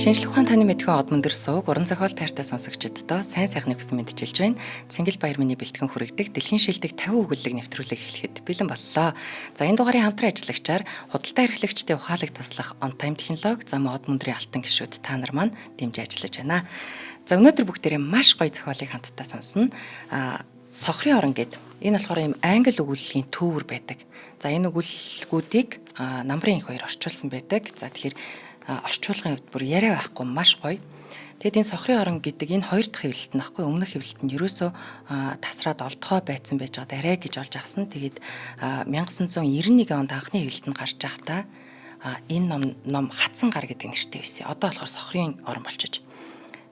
Шинжлэх ухаан таны мэдхүйн од мөндөр сууг уран зохиол тайртай сонсогчдод сайн сайхны хүсэн мэдчилж байна. Цэнгэл баяр миний бэлтгэн хүргэдэг дэлхийн шилдэг 50 өгүүлэг нэвтрүүлэг эхлэхэд бэлэн боллоо. За энэ дугаарыг хамтран ажиллагчаар худалдаа эрхлэгчдийн ухаалаг туслах On Time технологи зам од мөндрийн алтан гишүүд та нар маань дэмжиж ажиллаж байна. За өнөөдөр бүгдээрээ маш гоё зохиолыг хамтдаа сонсно. Сохрын орон гэд энэ болохоор юм англи өгүүллийн төвөр байдаг. За энэ өгүүллэгүүдийг намрын их хоёр орчуулсан байдаг. За тэгэхээр орчуулгын хувьд бүр яриа байхгүй маш гоё. Тэгэд энэ сохрын орон гэдэг энэ хоёр дахь хэвлэлт нь ахгүй өмнөх хэвлэлт нь ерөөсөө тасраад олдгоо байцсан байж байгаа арай гэж олж авсан. Тэгээд 1991 онд анхны хэвлэлт нь гарч байхдаа энэ ном хатсан гар гэдэг нэртэй байсан. Одоо болохоор сохрын орон болчихж.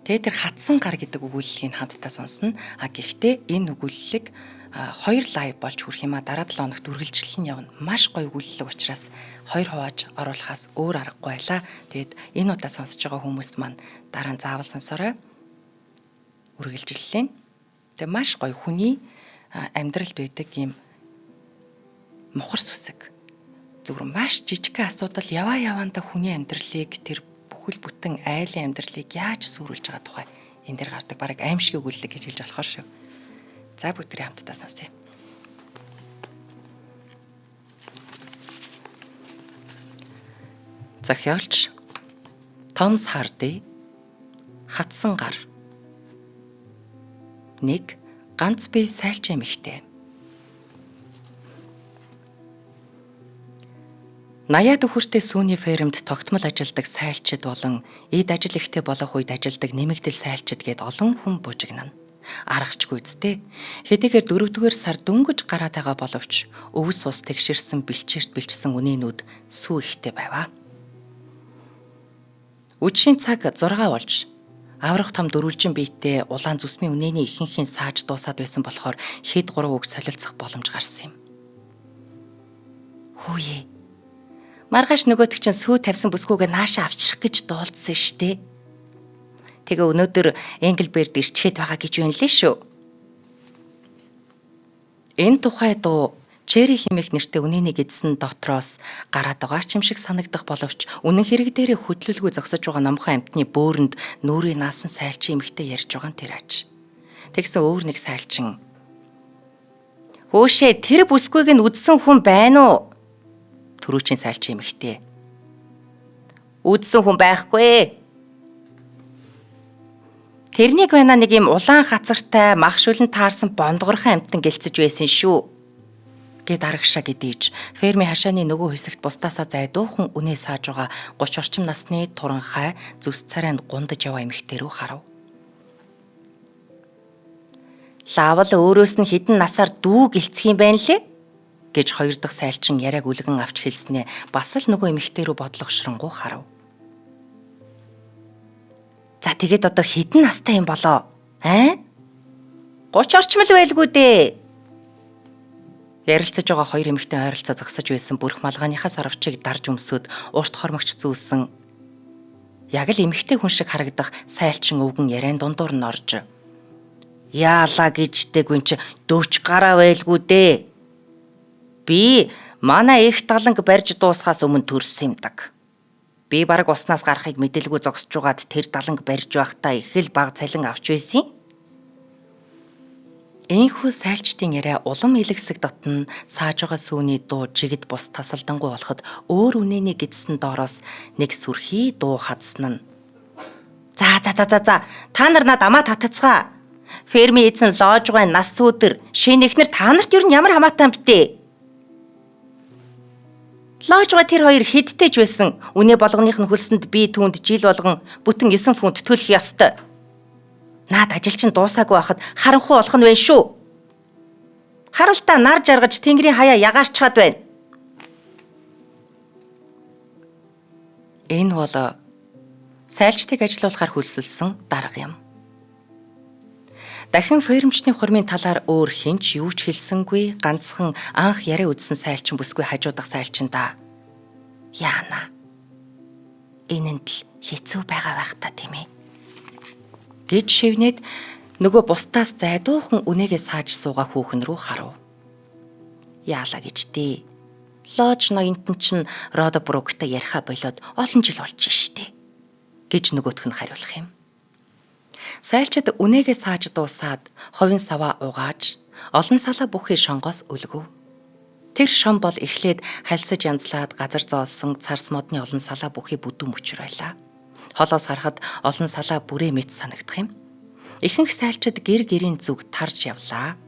Тэгээд тэр хатсан гар гэдэг өгүүллэгийг хамтдаа сонсно. Гэхдээ энэ өгүүллэг хоёр лайв болж хүрэх юм а дараа 7 хоногт үргэлжлэл нь явна. Маш гоё өгүүлэлэг учраас хоёр хувааж оруулахаас өөр аргагүй байлаа. Тэгээд энэ удаа сонсож байгаа хүмүүс маань дараа нь заавал сонсорой. Үргэлжлэлээ. Тэгээд маш гоё хүний амьдралд байдаг юм мухар сүсэг. Зүгээр маш жижигхэн асуудал яваанда хүний амьдралыг тэр бүхэл бүтэн айлын амьдралыг яаж сүрүүлж байгаа тухай энэ дэр гардаг бараг аимшиг өгүүлэлэг гэж хэлж болохоор шүү. За бүгдээ хамтдаа сонсъё. Зохиолч Томас Харди хатсан гар. 1 ганц бие сайлч эмэгтэй. 80-аад үхэртэй сүүний фермд тогтмол ажилдаг сайлчид болон эд ажил ихтэй болох үед ажилдаг нэмэгдэл сайлчид гээд олон хүн бужигнана. Аргачгүй үсттэй. Хэдийгээр 4-р сар дөнгөж гараад байгаа боловч өвс ус тэгшэрсэн бэлчсэн үнэнүүд сүү ихтэй байваа. Үдшийн цаг 6 болж аврах том дөрвөлжин биетээ улаан зүсмийн үнэний ихэнхийн сааж дуусаад байсан болохоор хэд 3 үг солилцох боломж гарсан юм. Хүүе. Маргааш нөгөөтг чинь сүү тавьсан бүсгүйгээ нааша авчрах гэж дуулдсан штэ. Тэгээ өнөөдөр Engelbert ирчгээд байгаа гэж байна лээ шүү. Энэ тухай дуу Черри хэмээх нэртэй үнэнийг эдсэн дотроос гараад байгаа ч юм шиг санагдах боловч үнэн хэрэг дээрээ хөдлөлгүй зогсож байгаа номхон амтны бөөрөнд нүрийн наасан сайлчин эмэгтэй ярьж байгаа нь тэр аж. Тэгсэн өөр нэг сайлчин. Хөөшөө тэр бүсгүйг нь үдсэн хүн байна уу? Төрүүчийн сайлчин эмэгтэй. Үдсэн хүн байхгүй. Тэрнийг байна нэг юм улаан хацартай мах шүлэн таарсан бондгорхон амтан гэлцэж байсан шүү. Гэт арагшаа гэдийж фермийн хашааны нөгөө хэсэгт бусдаасаа зайдуухан үнээ сааж байгаа 30 орчим насны туранхай зүс царайнд гундаж яваа эмэгтэй рүү харав. Лавл өөрөөс нь хідэн насаар дүү гэлцэх юм байна лээ гэж хоёр дахь сайлчин яриаг үлгэн авч хэлснээ бас л нөгөө эмэгтэй рүү бодлогошронгуу харав. За тэгээд одоо хідэн настай юм болоо. 30 орчмол байлгүй дээ. Ярилцаж байгаа хоёр эмэгтэй ойролцоо зогсож байсан бүрх малгааныхаас оровчийг дарж өмсөд урт хормогч зүүлсэн. Яг л эмэгтэй хүн шиг харагдах сайлчин өвгөн яриан дундуур нь орж. Яалаа гэжтэй гүн чи 40 гараа байлгүй дээ. Би манай их таланг барьж дуусахаас өмнө төрсөн юм даг. Би бараг уснаас гарахыг мэдээлгүй зогсож байгаад тэр даланг барьж байхдаа их л баг цалин авч байсан. Энэхүү сайлчдын яриа улам илгэсэг дотн сааж байгаа сүүний дуу жигд бус тасалдангуй болоход өөр үнэний гэдсэн доороос нэг сүрхий дуу хадсан нь. За та нар над амаа татацгаа. Ферми эзэн лоожгой нас өдөр шинэ ихнэр та нарт юу ямар хамаатай юм бтэ? Лоожгой тэр хоёр хэдтэйж байсан. Үнэ болгоных нь хөлсөнд би түүнд жил болгон бүтэн 9 фунт төлөх ёстой. Наад ажилчин дуусаагүй байхад харанхуй болох нь вэ шүү. Харалтаа нар жаргаж тэнгэрийн хаяа ягаарчхаад байна. Энэ бол сайлчдыг ажилуулахаар хөлсөлсөн дарга юм. Дахин фермчний хурмын талаар өөр хинч юу ч хэлсэнгүй ганцхан анх яриа үдсэн сайлчин бүсгүй хажуудах сайлчин да. Яана. Энэнд л хэцүү байгаа байх та тийм ээ. Гэж шивнээд нөгөө бусдаас зайдуухан үнээгээ сааж суугаа хүүхэн рүү харав. Яалаа гэж дээ. Лоож ноёнтон чинь Родобруктай яриха болоод олон жил болж штэ. гэж нөгөөх нь хариулах юм. Сайлчид үнээгээ сааж дуусаад ховын саваа угааж олон салаа бүхий шонгоос өлгөв. Тэр шон бол эхлээд хальсаж янзлаад газар зоолсон царс модны олон салаа бүхий бүдүүн мөчр байлаа. Холоос харахад олон салаа бүрээ мэт санагдах юм. Ихэнх сайлчид гэр гэрийн зүг тарж явлаа.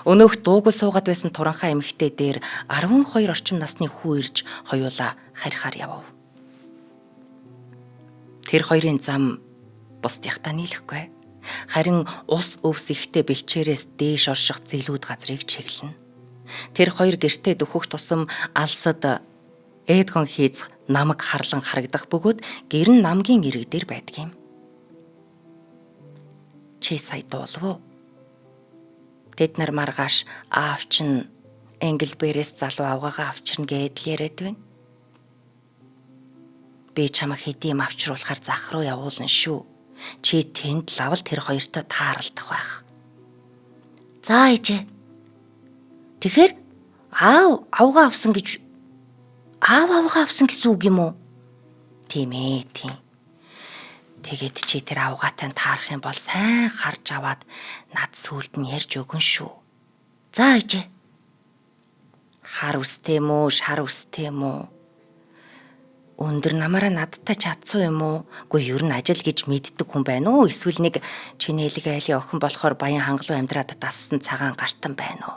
Өнөөх дуугүй суугаад байсан туранхай эмэгтэй дээр 12 орчим насны хүү ирж хоёулаа харихаар явв. Тэр хоёрын зам бусдынхтай нийлэхгүй. Харин ус өвс ихтэй бэлчээрээс дээш орших зэлүүд газрыг чиглэнэ. Тэр хоёр гэртээ дөхөх тусам алсад эдгон хийц намаг харлан харагдах бөгөөд гэр нь намгийн ирэг дээр байдгийн. Чи сая дуулав уу? Тэд нар маргааш аавч нь Энглберээс залуу авгаагаа авчирна гэдэл яриад байна. Би чамайг хэдийм авчруулахаар зах руу явуулна шүү. Чи тэнд лавал тэр хоёртой тааралдах байх. За ээжээ. Тэгэхээр авгаа авсан гэж авгаа авсан гэсэн үг юм уу? Тийм ээ, тийм. Тэгээд чи тэр авгаатай таарах юм бол сайн харж аваад над сүулт нь ярьж өгөн шүү. За ээжээ. Хар үстэй мүү, шар үстэй мүү? Өндөр намаараа надтай чадсан юм уу? Үгүй ер нь ажил гэж мэддэг хүн байна уу? Эсвэл нэг чиний элэг айлын охин болохоор баян хангалуун амьдраад дассан цагаан гартан байна уу?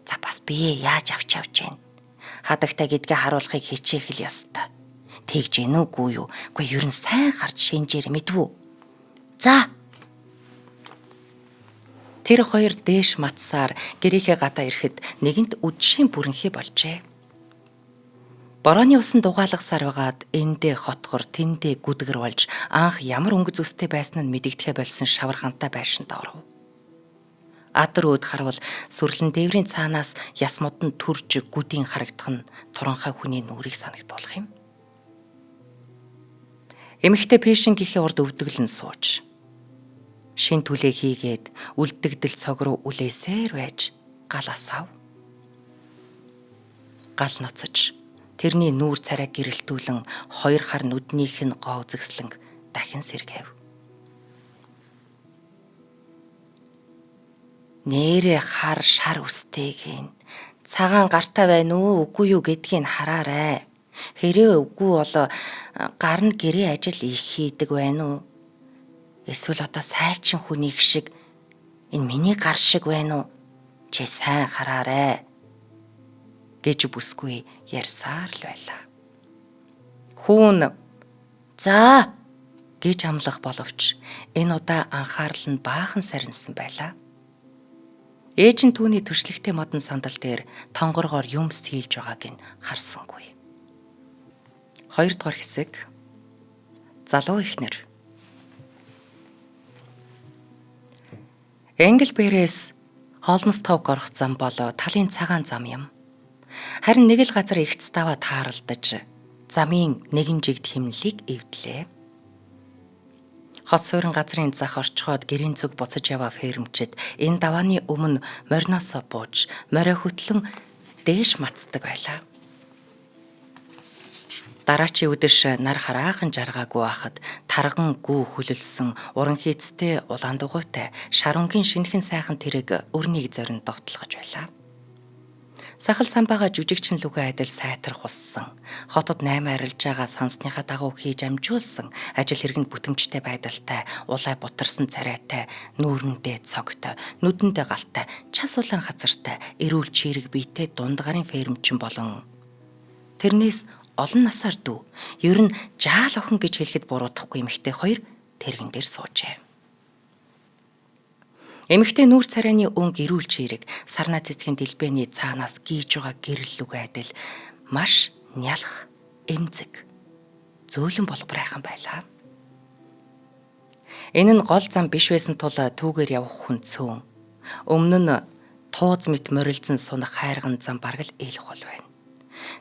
За бас би яаж авч гин? Хадагтай гэдгээ харуулахыг хичээх л ёстой. Тэгж гин үгүй юу? Үгүй ер нь сайн харж шинжээр мэдвүү. За. Тэр хоёр дээш матсаар гэрийнхээ гадаа ирэхэд нэгэнт үдшийн бүрэнхий болжээ. Борооны усан дугаалгасаар байгаад эндээ хотгор тэндээ гүдгэр болж анх ямар өнгө зүстэй байсан нь мэдэгдэхэ болсон шавархантай байшинд оров. Адар өөд харвал сүрлэн дээврийн цаанаас яс модон төрж гүдийн харагдах нь туранхай хүний нүрийг санагдуулах юм. Эмэгтэй пэшингийн урд өвдөглөн сууж шин түлээ хийгээд үлддэгдэл цог руу үлээсээр байж гал асаав. Гал ноцож тэрний нүүр царай гэрэлтүүлэн хоёр хар нүднийх нь гоо үзэсгэлэн дахин сэргээв. Нээрээ хар шар үстэйгийн цагаан гартаа байна уу үгүй юу гэдгийг хараарай. Хэрээ үгүй бол гар нь гэрээ ажил их хийдэг байна уу? Эсвэл одоо сайлчин хүнийг шиг энэ миний гар шиг байна уу? Чи сайн хараарай гэж бүсгүй ярьсаар л байлаа. Хүүн за гэж амлах боловч энэ удаа анхаарал нь баахан сарнсан байлаа. Ээж нь түүний төршлөгтэй модон сандал дээр тонгоргоор юм сийлж байгааг нь харсангүй. 2 дугаар хэсэг. Залуу эхнэр. Энглберээс Холмстовг орох зам бол талын цагаан зам юм. Харин нэг л газар ихц даваа тааралдаж замын нэгэн жигд химнэлийг эвдлээ. Хот суурин газрын зах орчхоод гэрийн зүг буцаж яваа фермчид энэ давааны өмнө мориноосоо бууж морио хөтлөн дээш мацдаг байлаа. Дараачийн үдэш нар хараахан жаргаагүй байхад тарган гүү хүлэлсэн уран хийцтэй улаан дугуйтай шарунгийн шинхэн сайхан тэрэг өрнийг зорин довтлохож байлаа. Сахал самбаага жүжигчин лүгэ адил сайтар хуссан. Хотод 8 арилж байгаа сансныхаа дагуу хийж амжуулсан ажил хэрэгэнд бүтэмжтэй байдалтай, улай бутарсан царайтай, нүүрэндээ цогтой, нүдэндээ галтай, час улаан хазартай, эрүүл чирэг биетэй дунд гарын фермчин болон тэрнээс олон насаар дүү. Ер нь жаал охин гэж хэлэхэд буруудахгүй эмэгтэй хоёр тэрэгэн дээр суужээ. Эмэгтэй нүүр царайны өнг эрүүл чирэг сарна цэцгийн дэлбэний цаанаас гийж байгаа гэрэл лүгэ адил маш нялх, эмзэг, зөөлөн болбрайхан байлаа. Энэ нь гол зам биш байсан тул түүгээр явах хүн цөөн. Өмнө нь тууз мэт морилзан сунах хайрган зам бараг л ээлх хол байна.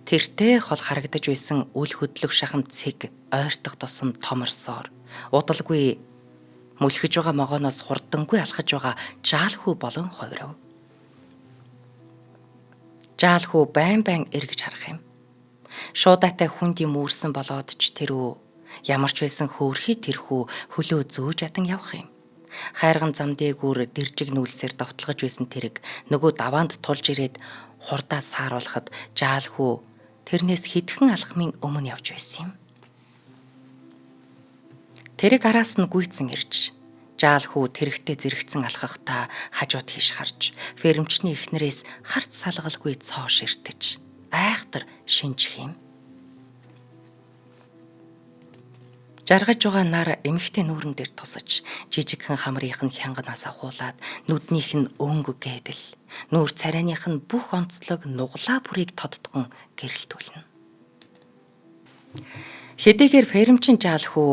Тэртээ хол харагдаж байсан үл хөдлөх шахам цэг ойртох тусам томорсоор удалгүй мөлхөж байгаа могооноос хурдангүй алхаж байгаа жаалхүү болон хойров. Жаалхүү байн байн эргэж харах юм. Шуудаатай хүнд юм үүрсэн болоод ч тэрүү Ямар ч байсан хөөрхий тэрхүү хөлөө зөөж адан явах юм. Хайрган зам дээгүүр дэржиг нүүлсээр довтлогож байсан тэрэг нөгөө даваанд тулж ирээд хурдаа сааруулахад жаалхүү тэрнээс хэдхэн алхмын өмнө явж байсан юм. Тэрэг араас нь гүйцэн ирж жаалхүү тэрэгтэй зэрэгцэн алхахдаа хажууд тийш харж фермчний эхнэрээс харц салгалгүй цоо ширтэж айхтар шинжих юм. Жаргаж байгаа нар эмэгтэй нүүрэн дээр тусаж жижигхэн хамрынх нь хянганаас авахуулаад нүднийх нь өнгө гээдэл нүүр царайных нь бүх онцлог нуглаа бүрийг тодтгон гэрэлтүүлнэ. Хэдийгээр фермчин жаалхүү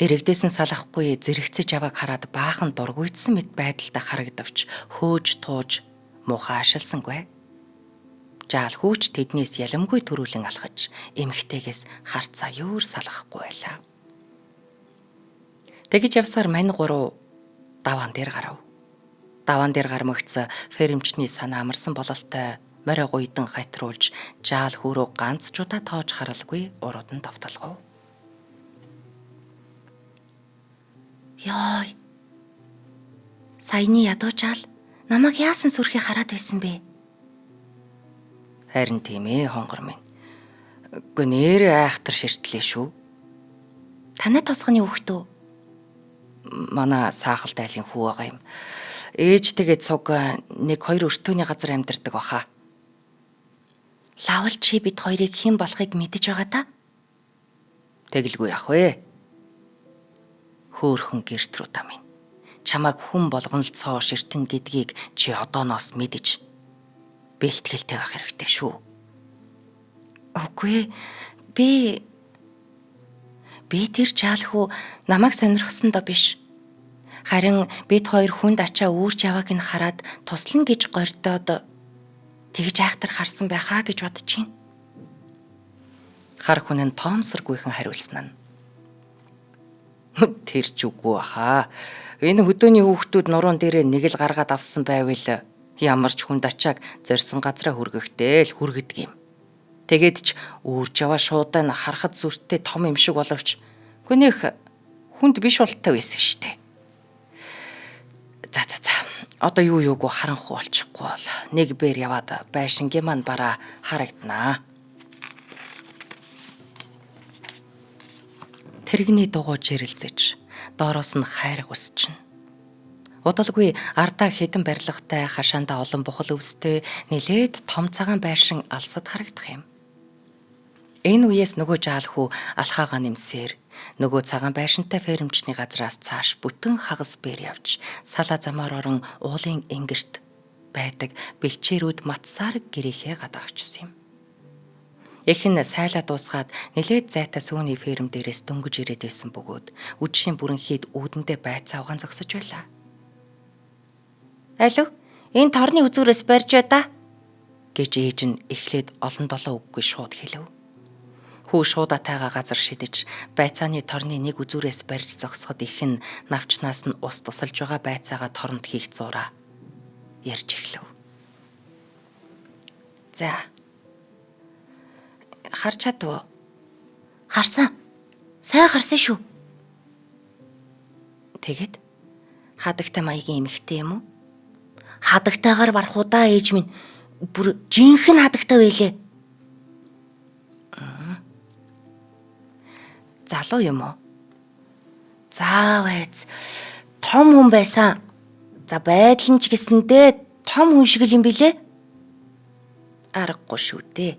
дэрэгдээсэн салахгүй зэрэгцэж яваг хараад баахан дургуйтсан мэт байдалтай харагдавч хөөж тууж муухай ашигласангүй. Жаалхүүч тэднээс ялимгүй төрүүлэн алхаж эмэгтэйгээс харцаа юур салгахгүй байлаа. Тэгж явсаар мань гурав даваан дээр гарав. Даваан дээр гармагц фермчний санаа амарсан бололтой морой гуйдан хатруулж жаал хөрөө ганц ч удаа тоож харалгүй урууд нь давталгав. Ёй. Саяны ядуу жаал намайг яасан сүрхий хараад байсан бэ? Харин тийм ээ хонгор минь. Үгүй нэрээ айхтар ширтлээ шүү. Танай тосгоны хүүхдөө манай саахалт айлын хүү байгаа юм. Ээжтэйгээ цуг 1-2 өртөөний газар амьдардаг баха. Лавл чи бид хоёрыг хэн болохыг мэдэж байгаа та? Тэгэлгүй ах вэ. Хөөхөн гэрт рүү та минь. Чамайг хүн болгон л цоо ширтэн гэдгийг чи одооноос мэдэж бэлтгэлтэй байх хэрэгтэй шүү. Үгүй би тэр жаалхүү намайг сонирхсондоо биш. Харин бид хоёр хүнд ачаа үүрч явааг нь хараад туслана гэж гордоод тэгж айхтар харсан байхаа гэж бодож байна. Хар хүн нь тоомсоргүйхэн хариулсан нь. Тэр ч үгүй баха. Энэ хөдөөний хүүхдүүд нуруунд дээрээ нэг л гаргаад авсан байвал ямар ч хүнд ачааг зорьсон газараа хүргэхдээ л хүргэдэг юм. Тэгээд ч үүрч яваа шуудаа харахад зүрттэй том юм шиг боловч гүнийх хүнд биш болттой байсан штэ. За. Одоо юуг харанхуй болчихгүй бол нэг бээр яваад байшингийн маань бараа харагданаа. Тэрэгний дугуй жирэлзэж доороос нь хайр хүсчихнэ. Удалгүй ардаа хэдэн барилгатай хашаандаа олон бухал өвстэй нэлээд том цагаан байшин алсад харагдах юм. Энэ үеэс нөгөө жаалхүү алхаагаа нэмсээр нөгөө цагаан байшинтай фермчний газраас цааш бүтэн хагас бээр явж салаа замаар орон уулын энгэрт байдаг бэлчээрүүд матсаар гэрээхээ гадаа очсон юм. Эхэн сайлаа дуусгаад нэлээд зайтай сүүний ферм дээрээс дөнгөж ирээд байсан бөгөөд үдшийн бүрэнхийд үүдэндээ байцаа угаан зогсож байлаа. Алив, энэ торны үзүүрээс барьж бай гэж ээж нь эхлээд олон долоо үггүй шууд хэлв. Хүү шуудаа тайгаа газар шидэж байцааны торны нэг үзүүрээс барьж зогсоход ихэн навчнаас нь ус тусалж байгаа байцаагаа торонд хийх зураа ярьж эхлэв. За. Харж чадв уу? Харсан. Сайн харсан шүү. Тэгэд хадагтай маягийн эмэгтэй юм уу? Хадагтайгаар барахудаа ээж минь бүр жинхэнэ хадагтай байлээ. Залуу юм уу? Заавайз том хүн байсан. За байдал нь ч гэсэндээ том хүн шиг л юм билээ. Аргагүй шүү дээ.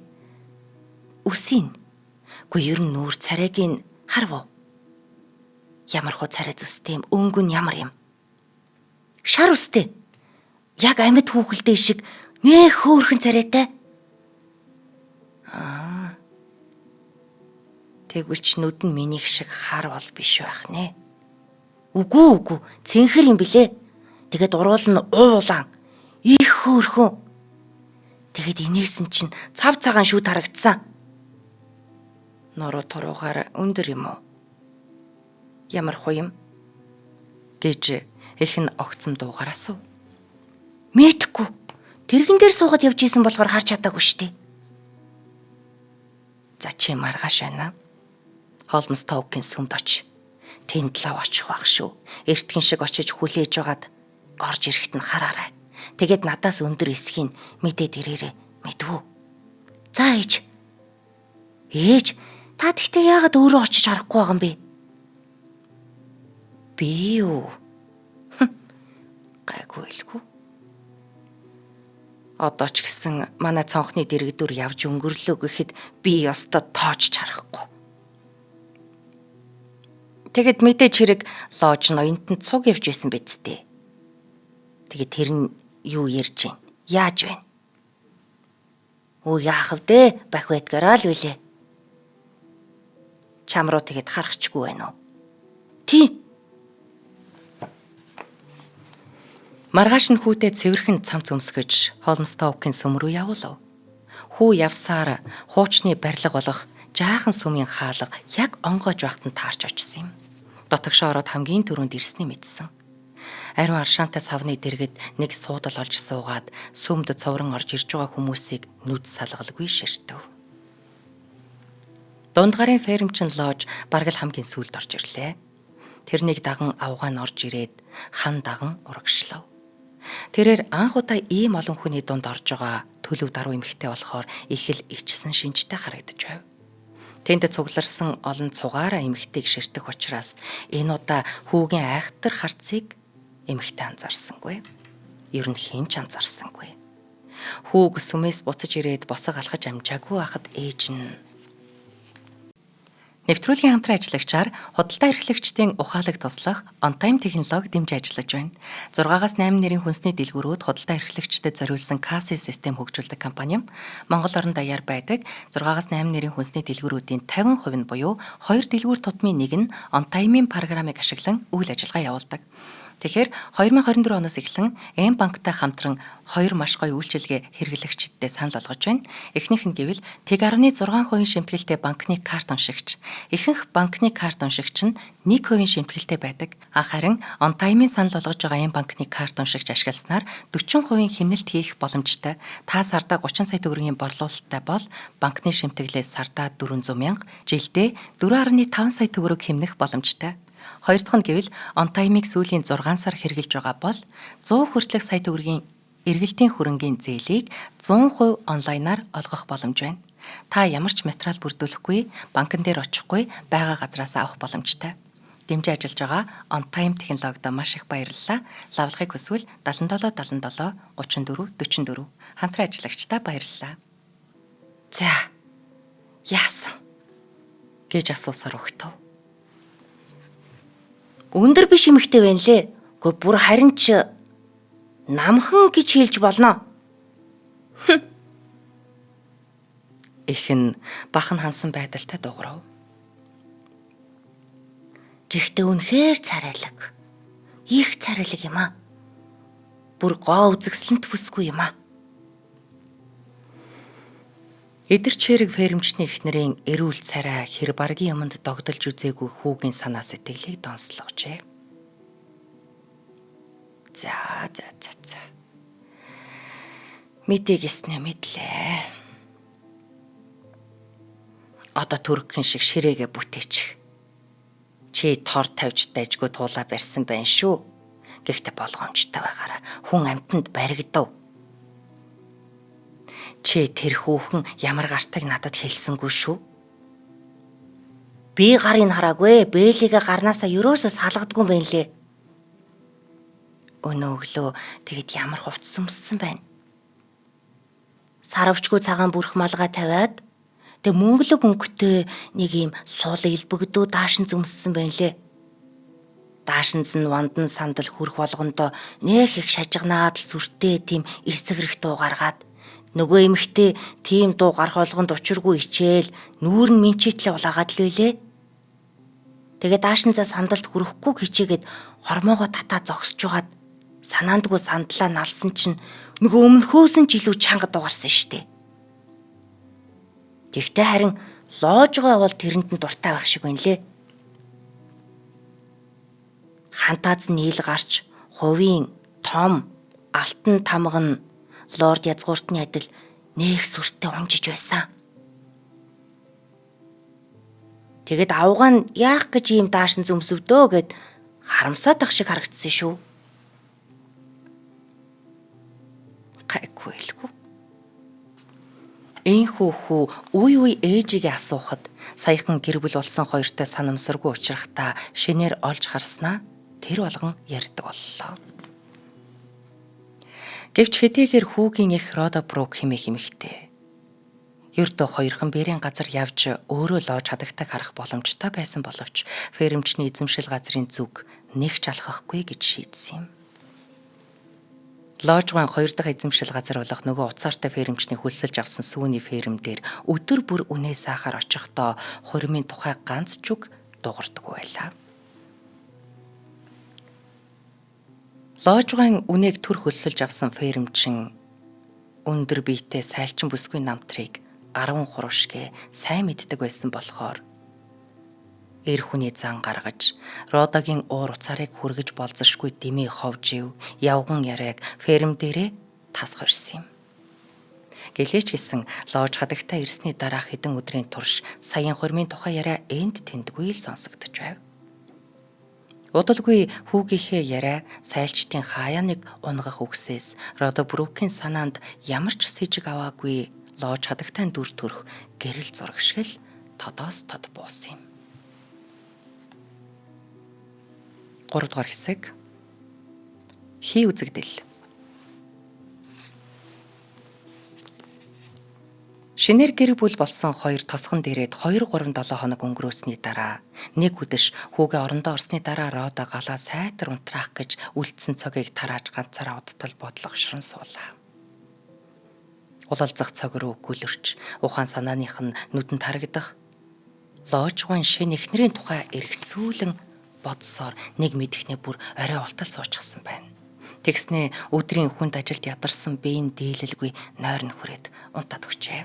Үсийн. Гэхдээ ер нь нүүр царайгийн харв уу? Ямар хуу царай зүстэй юм, өнгө нь ямар юм? Шар үстэй. Яг амьд хүүхэлдэй шиг нэх хөөрхөн царайтай. Тэгвэл ч нүд нь минийх шиг хар бол биш байх нэ. Үгүй, цэнхэр юм билээ. Тэгээд уруул нь уулаан, их хөөрхөн. Тэгээд инээсэн чинь цав цагаан шүүд харагдсан. Нуруу туруугаар өндөр юм уу? Ямар хуу юм? Гэж их нь огцом дуугаар асуув. Мэдхгүй. Тэрхэн дээр суугаад явж исэн болохоор харж чадаагүй штэ. За чи маргааш байна. Холмс Тоукийн сүмд оч. Тэнд лав очих байх шүү. Эртхэн шиг очиж хүлээж байгаад орж ирэхэд нь хараарай. Тэгээд надаас өндөр эсхийг мэдээд ирээрэй. Мэдвүү? За ээж. Ээж, та тэгтээ яагаад өөрөө очиж харахгүй байгаа юм бэ? Би юу? Гайгүй илгүй. Одоо ч гэсэн манай цонхны дэргэдүр явж өнгөрлөө гэхэд би ёстой тоочж харахгүй. Тэгэд мэдээж хэрэг лож ноёнтон цуг явж байсан биз дээ. Тэгээд тэр нь юу ярьж байна? Яаж байна? Оо яах вэ? Бах байтгараа л үлээ. Чам руу тэгэд харахчгүй байна уу? Тий. Маргааш нь хүүтэй цэвэрхэн цамц өмсгөж Холмс Тоукийн сүм рүү явуулав. Хүү явсаар хуучны барилга болох жаахан сүмийн хаалга яг онгойж байхад нь таарч очсон юм. Дотогшоо ороод хамгийн түрүүнд ирсний мэдсэн. Ариун аршаантай савны дэргэд нэг суудал олж суугаад сүмд цоврон орж ирж байгаа хүмүүсийг нүд салгалгүй ширтэв. Дунд гарын фермчин лож бараг л хамгийн сүүлд орж ирлээ. Тэрнийг даган авгаа нь орж ирээд хан даган урагшлав. Тэрээр анх удаа ийм олон хүний дунд орж байгаа төлөв даруй эмэгтэй болохоор их л ичсэн шинжтэй харагдаж байв. Тэнд цугларсан олон цугаараа эмэгтэйг ширтэх учраас энэ удаа хүүгийн айхтар харцыг эмэгтэй анзаарсангүй. Ер нь хэн ч анзаарсангүй. Хүүг сүмээс буцаж ирээд босог алхаж амжаагүй байхад ээж нь нэвтрүүлгийн хамтран ажиллагчаар худалдаа эрхлэгчдийн ухаалаг туслах On-Time технологи дэмжиж ажиллаж байна. 6-8 нэрийн хүнсний дэлгүүрүүд худалдаа эрхлэгчдэд зориулсан кассын систем хөгжүүлдэг компани. Монгол орон даяар байдаг 6-8 нэрийн хүнсний дэлгүүрүүдийн 50% нь буюу 2 дэлгүүр тутмын нэг нь On-Time-ийн программыг ашиглан үйл ажиллагаа явуулдаг. Тэгэхээр 2024 оноос эхлэн М-банктай хамтран 2 маш гоё үйлчилгээ хэрэглэгчдэд санал болгож байна. Эхнийх нь гэвэл тэг.6% шимтгэлтэй банкны карт уншигч. Ихэнх банкны карт уншигч нь 1% шимтгэлтэй байдаг. Харин On-Time-ийн санал болгож байгаа М-банкны карт уншигч ашигласнаар 40% хэмнэлт хийх боломжтой. Та сардаа 30 сая төгрөгийн борлуулалттай бол банкны шимтгэлээс сардаа 400 мянга, жилдээ 4.5 сая төгрөг хэмнэх боломжтой. Хоёр дахь нь гэвэл On-Time-ыг сүүлийн 6 сар хэрэгжилж байгаа бол 100 хүртэлх сая төгрөгийн эргэлтийн хөрөнгийн зээлийг 100% онлайнаар олгох боломж байна. Та ямар ч материал бүрдүүлэхгүй, банкн дээр очихгүй, байгаа газраасаа авах боломжтой. Дэмжиж ажиллаж байгаа On-Time технологид маш их баярлалаа. Лавлахыг хүсвэл 77 77 34 44 хамтран ажиллагчдаа баярлалаа. За. Яасан гэж асуусаар өгтөв. Өндөр биш эмэгтэй байна лээ. Гэхдээ бүр харин ч намхан гэж хэлж болно. Их нь бахан хансан байдалтай дуурав. Гэхдээ үнэхээр царайлаг. Их царайлаг юм аа. Бүр гоо үзэгслэнт бүсгүй юм аа. Эдэр чирэг фермчний эхнэрийн эрүүл царай хэр баргийн юмд догдолж үзээгүй хүүгийн санаа сэтгэлийг донслогжээ. За. Мэдээ гиснэ мэдлээ. Одоо түргхэн шиг ширээгээ бүтээчих. Чи тор тавьж дайжгүй туулаа барьсан байна шүү. Гэхдээ болгоомжтой байгаараа хүн амьтанд баригдав. Чи тэр хүүхэн ямар гартайг надад хэлсэнгүй шүү. Би гарыг хараагүй, бэлигээ гарнаасаа ерөөсөө салгадгүй юм байна лээ. Өнөө өглөө тэгэд ямар хувцас өмссөн байна. Саравчгүй цагаан бүрх малгай тавиад тэг мөнгөлөг өнгөтэй нэг юм суул элбэгдүү даашинз өмссөн байна лээ. Даашинз нь вандан сандал хүрх болгондоо нэх их шажигнаад л сүртэй тийм эсгэрэх дуу гаргаад нөгөө эмэгтэй тийм дуу гарах болгонд учиргүй ичээл нүүр нь минчээтлээ улаагаад л байлээ. Тэгээд даашинзаа сандалд хүрэхгүй хичээгээд хормоогоо татаа зогсож байгаад санаандгүй сандлаа налсан чинь нөгөө өмнөхөөс нь жилүү чанга дугарсан штэ. Гэхдээ харин лоожгоо бол тэрэнд нь дуртай байх шиг байна лээ. Хантааз нийл гарч хувийн том алтан тамга нь лорд язгууртны адил нээх сүртэй унжиж байсан. Тэгэд авгаа нь яах гэж ийм даашин зүмсөвдөө гэд харамсаад ах шиг харагдсан шүү. Гайгүй элгүй. Энхүү хүү үе ээжигээ асуухад саяхан гэр бүл болсон хоёртой санамсаргүй уулзрахдаа шинээр олж харснаа тэр болгон ярьдаг боллоо. Гэвч хэдийгээр хүүгийн эх Рода Брук хэмээх эмэгтэй ердөө хоёрхан бэрийн газар явж өөрөө лоож хадагтайг харах боломжтой байсан боловч фермчний эзэмшил газрын зүг нэг ч алхахгүй гэж шийдсэн юм. Лоожгын 2 дахь эзэмшил газар болох нөгөө уцаартай фермчний хөлсөлж авсан сүүний ферм дээр өдөр бүр үнэ сахар очихдоо хурмын тухай ганц ч үг дуурдаггүй байлаа. Лоожгын үнээг төр хөлсөлж авсан фермчин өндөр биетэй сайлчин бүсгүй намтрыг 13 шгэ сайн мэддэг байсан болохоор эр хүний зан гаргаж Родагийн уур уцаарыг хүргэж болзошгүй дэмий ховжив явган яриаг ферм дээрээ тас хорьсон юм. Гэлээч гэсэн лоож хадагтаа ирсний дараа хэдэн өдрийн турш саяын хурмын тухай яриа энд тэндгүй л сонсогдож байв. Удалгүй хүүгийнхээ яриа сайлчдын хаяа нэг унгах үгсээс Рода Брукийн санаанд ямар ч сэжиг аваагүй лоож хадагтай дүр төрх гэрэл зураг шиг л тодоос тод буусан юм. 3 дугаар хэсэг. Хий үзэгдэл. Шинээр гэр бүл болсон хоёр тосгон дээрээд 2-3-7 хоног өнгөрөөсний дараа нэг үдэш хүүгээ орондоо орсны дараа Рода галаа сайтар унтраах гэж үлдсэн цогийг тарааж ганцаараа удтал бодлогошрон суулаа. Улалзах цог руу гүлэрч ухаан санааных нь нүдэнд харагдах лоожгын шин эхнэрийн тухай эргцүүлэн бодсоор нэг мэдэхнээ бүр орой ултал суучихсан байна. Тэгснээ өдрийн хүнд ажилд ядарсан биеийн дийлэлгүй нойр нөхрөөд унтаад өгчээ.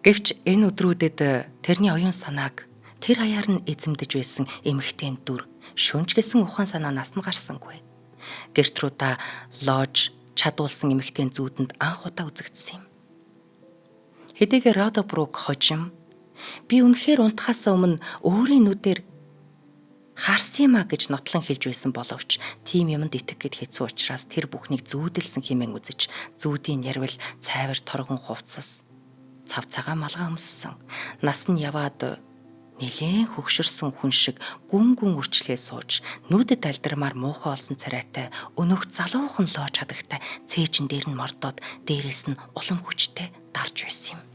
Гэвч энэ өдрүүдэд тэрний оюун санааг тэр хаяар нь эзэмдэж байсан эмэгтэйн дүр шүнж гэсэн ухаан санаанаас нь гарсангүй. Гертруда лоож чадуулсан эмэгтэйн зүүдэнд анх удаа үзэгдсэн юм. Хэдийгээр Рода Брук хожим би үнэхээр унтахаас өмнө өөрийн нүдээр харсан юм а гэж нотлон хэлж байсан боловч тийм юмд итгэхэд хэцүү учраас тэр бүхнийг зүүдэлсэн хэмээн үзэж зүүдийн ярвал цайвар торгон хувцас цав цагаан малгай өмссөн нас нь яваад нэлээн хөгшөрсөн хүн шиг гүн үрчлээ сууж нүдэд алдармаар муухай олсон царайтай өнөөх залуухан лоож хадагтай цээжин дээр нь мордоод дээрээс нь улам хүчтэй дарж байсан юм.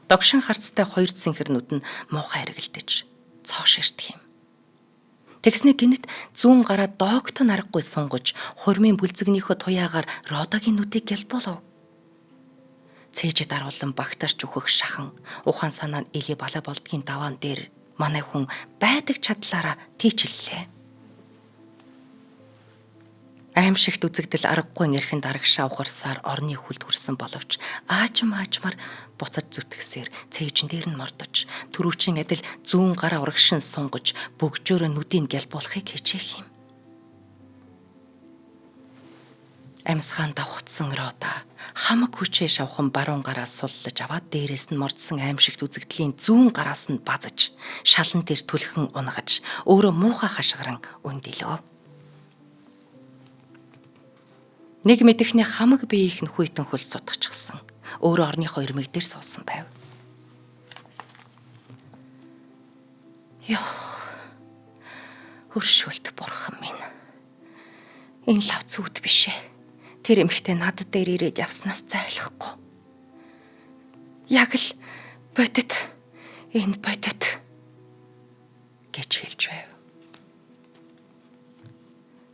Догшин харцтай хоёр цэнхэрнүүд нь муухай хэргэлдэж цоош ирдэг юм. Тэгснэ гинэт зүүн гараа доогт нарахгүй сунгаж хурмын бүлзэгнийхөө туяагаар Родагийн нүдийг гялболов. Цээжид аруулан багтаарч өөхөх шахан ухаан санаа нь эли бала болдгийн даваан дээр манай хүн байдаг чадлаараа тийчлээ. Аимшигт үзэгдэл аргагүй нэрхэн дарагшаа ухарсаар орны хүлд хүрсэн боловч аажмаар буцаж зүтгэсээр цээжин дээр нь мордож түрүүчийн адил зүүн гараа урагшин сунгаж бөгжөөрөө нүдийг гялбуулахыг хичээх юм. Амьсгаан давхцсан Рода хамаг хүчээ шавхан баруун гараа суллаж аваад дээрээс нь мордсон аимшигт үзэгдлийн зүүн гараас нь базаж шалан дээр түлхэн унгаж өөрөө муухай хашгиран өндөлөө. Нэг мэдэхний хамаг биеийнх нь хүйтэн хөлс сутгачсан. Өөрөө орныхоо ирмэг дээр суусан байв. Хөршүүлт бурхан минь. Энэ лав зүуд биш ээ. Тэр эмэгтэй надад дээр ирээд явснаас зайлахгүй. Яг л бодит гэж хэлж байв.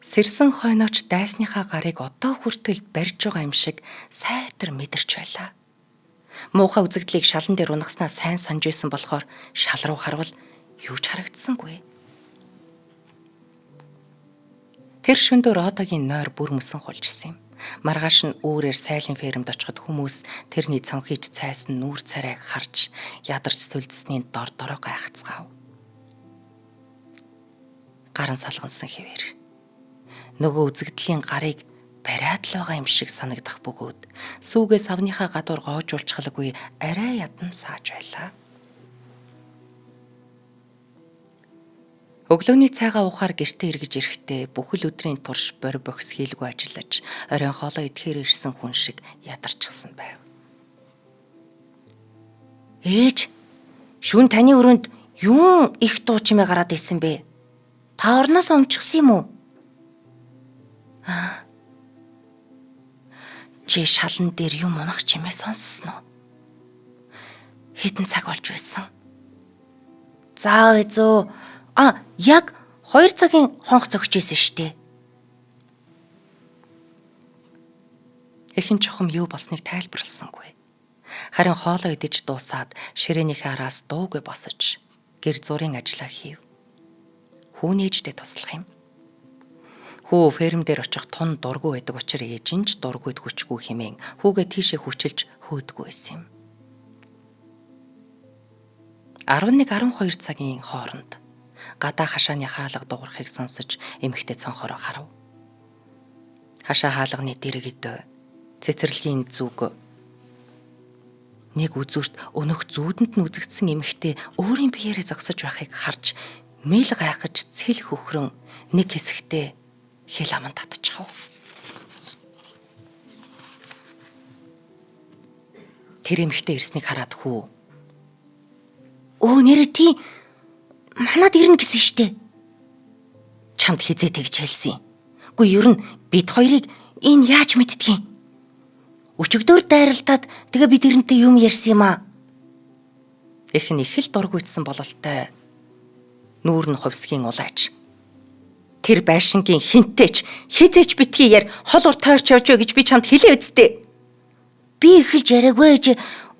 Сэрсэн хойнооч дайсныхаа гарыг одоо хүртэл барьж байгаа юм шиг сайтар мэдэрч байлаа. Муухай үзэгдлийг шалан дээр унагаснаа сайн санаж байсан болохоор шал руу харвал юу ч харагдсангүй. Тэр шөндөр Родагийн нойр бүр мөсөн хулжсэн юм. Маргааш нь үүрээр сайлын фермд очиход хүмүүс тэрний цонхийж цайсан нүүр царайг харж ядарч сүлдсэний дор дороо гайхацгаав. Гарын салгансан хэвээр. Нөгөө үзэгдлийн гарыг бариад л байгаа юм шиг санагдах бөгөөд сүүгээ савныхаа гадуур гоожуулчихлагүй арай ядан сааж байлаа. Өглөөний цайгаа уухаар гэртээ эргэж ирэхдээ бүхэл өдрийн турш бори бохис хийлгүй ажиллаж оройн хоолоо идэхээр ирсэн хүн шиг ядарчихсан байв. Ээж, шүн таны өрөөнд юун их дуу чимээ гараад ирсэн бэ? Та орноос өмчихсөн юм уу? Чи шалан дээр юм унах чимээ сонссноо? Хэдэн цаг болж байсан? За эзөө. Яг 2 цагийн хонх зөгч ийсэн штэ. Эхэн чухам юу болсныг тайлбарласангүй. Харин хоолоо идэж дуусаад ширээнийхээ араас дуугүй босож гэр зургийн ажлаа хийв. Хүү нээждээ туслах юм. Хүү ферм дээр очих тун дургүй байдаг учраас ээж нь ч дургүйд хүчгүй хэмээн хүүгээ тийшээ хүчилж хөөдгүй байсан юм. 11-12 цагийн хооронд гадаа хашааны хаалга дуурахыг сонсож эмэгтэй цонхороо харав. Хашаа хаалганы дэргэд цэцэрлэгийн зүг нэг үзүүрт өнөх зүүдэнд нь үзэгдсэн эмэгтэй өөрийн биеэрээ зогсож байхыг харж мэл гайхаж цэл хөхрөн нэг хэсэгтээ хэл аман татчихав. Тэр эмэгтэй ирснийг хараад хүү Нэрээ тий манад ирнэ гэсэн штэ. Чамд хизээ тэгж хэлсэн. Үгүй ер нь бид хоёрыг энэ яаж мэдтгий? Өчигдөр дайралтаад тэгээ бид эрэнтэй юм ярьсан юм аа. Их нь их л дургуйтсан бололтой. Нүүр нь хувьсгийн улайч. Тэр байшингийн хинтээч хизээч битгий яар хол ур тойрч явж гэж би чамд хэлээ үсттэй. Би эхэлж яриаггүй ээж.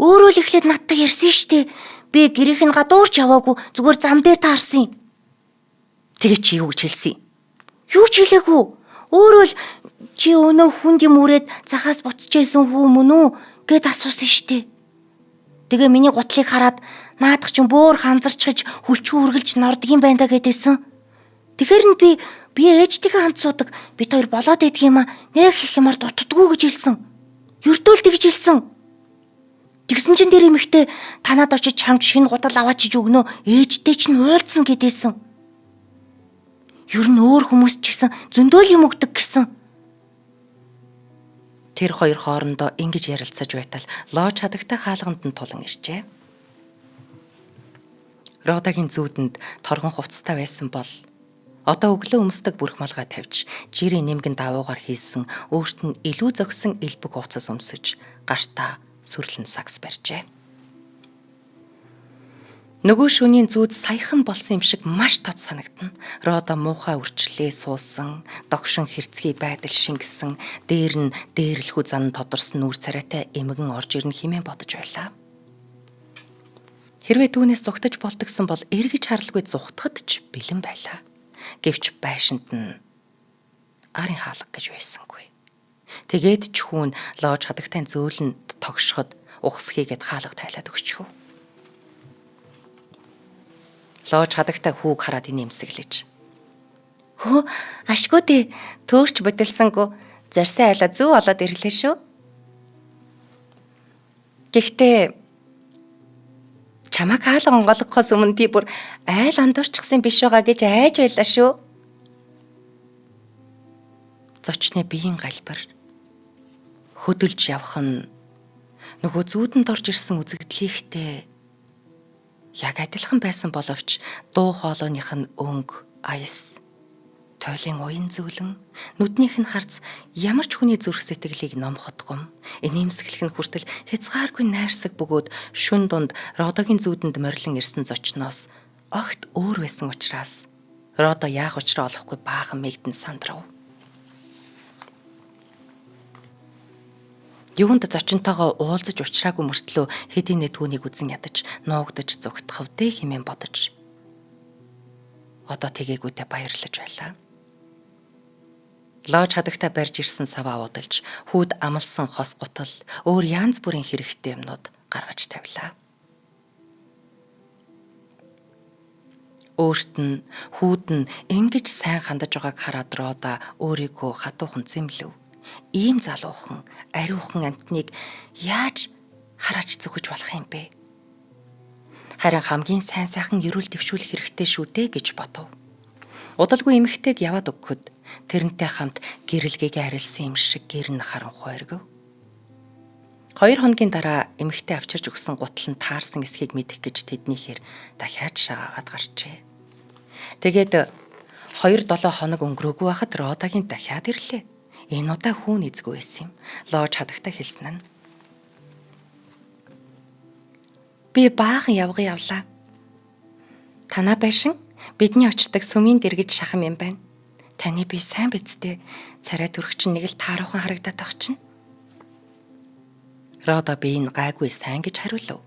Өөрөө л эхлээд надтай ярьсан штэ. Би гэрийнх нь гадуурч яваагүй зүгээр зам дээр таарсан. Тэгээ чи юу гэж хэлсэн? Юу ч хэлээгүй. Өөрөө л чи өнөө хүнд юм үрээд захаас буцчихсэн хүү мөн үү гэд асуусан штэ. Тэгээ миний гутлыг хараад наадах чинь бөөр ханзарчж хүлчгүй үргэлж нордгийн байна да гэдээсэн. Тэгэхээр нь би ээжтэйгээ хамт суудаг. Бид хоёр болоод идэх юм аа. Нэг их юмар дутдаггүй гэж хэлсэн. Ердөөл тэгж хэлсэн. Тэгсэн чинь тэр эмэгтэй танаад очиж чамд шинэ гудал аваачиж өгнө. Ээжтэй ч нь уулзсан гэдээсэн. Ер нь өөр хүмүүс ч гэсэн зөндөөл юм өгдөг гэсэн. Тэр хоёр хоорондоо ингэж ярилцаж байтал лож хадагтай хаалганд нь тулан иржээ. Родагийн зүүдэнд торгон хувцастай байсан бол одоо өглөө өмсдөг бүрх малгай тавьж жирийн нэмгэн давуугаар хийсэн өөрт нь илүү зөгсөн элбэг хувцас өмсөж гартаа сүрлэн сакс барьжээ. Нөгөө шөнийн зүүд саяхан болсон юм шиг маш тод санагдана. Рода муухай үрчлээ суусан, догшин хэрцгий байдал шингэсэн, дээр нь дээрлэхүү зан тодорсон нүүр царайтай эмгэн орж ирнэ хэмээн бодож байлаа. Хэрвээ түүнээс зугтаж болдгсон бол эргэж харалгүй зугтахад ч бэлэн байлаа. Гэвч байшинд нь арын хаалга гэж байсангүй. Тэгээд ч хүүн лож хадагтай зөөлөнд тогшоход ухс хийгээд хаалга тайлаад өгчихв. Лож хадагтай хүүг хараад инээмсэглэж. Хөө ашгүй дээ. Төөрч бодилсангүй. Зорьсон айлаа зүв олоод ирлээ шүү. Гэхдээ чамайг хаалга онгойлгохоос өмнө би бүр айл андуурчихсан биш байгаа гэж айж байлаа шүү. Зочны биеийн галбар хөдөлж явах нь нөгөө зүүдэнд орж ирсэн үзэгдлийнхтэй яг адилхан байсан боловч дуу хоолойных нь өнгө, аяс, тойлын уян зөөлөн, нүднийх нь харц ямар ч хүний зүрх сэтгэлийг номхотгом, инээмсэглэх нь хүртэл хязгааргүй найрсаг бөгөөд шүн дунд Родогийн зүүдэнд морилон ирсэн зочноос огт өөр байсан учраас Родо яах учраа олохгүй баахан мэгдэн сандрав. Юунд зочинтойгоо уулзаж уулзраагүй мөртлөө хэдийн түүнийг үзэн ядаж, нуугдаж зүгтхав дээ хэмээн бодож. Одоо тэгээгүйдээ баярлаж байлаа. Лож хадагтай барьж ирсэн саваа удалж, хүүд амлсан хос гутал, өөр янз бүрийн хэрэгтэй юмнууд гаргаж тавилаа. Өөрт нь хүүд нь ингэж сайн хандаж байгааг хараад Рода өөрийгөө хатуухан зэмлэв. Ийм залуухан, ариухан амьтныг яаж хараач зөвхөж болох юм бэ? Харин хамгийн сайн сайхан ерөөл дэвшүүлэх хэрэгтэй шүү дээ гэж бодов. Удалгүй эмэгтэйг яваад өгөхөд тэрнтэй хамт гэрэлгийг арилсан юм шиг гэр нь харанхуй эргэв. 2 хоногийн дараа эмэгтэй авчирч өгсөн гутал нь таарсан эсхийг мэдэх гэж тэднийхээр дахиад шагаагаад гарчээ. Тэгээд 2-7 хоног өнгөрөөгүй байхад Родагийн дахиад ирлээ. Энэ удаа хүүн эзгүй байсан юм. Лож хадагтай хэлсэн нь. Би баахан явган явлаа. Танаа байшин бидний очдог сүмийн дэргэж шахам юм байна. Таны би сайн бидтэй. Царай төрөх чинь нэг л тааруухан харагдаад байх чинь. Рода биеийн гайгүй сайн гэж хариулв.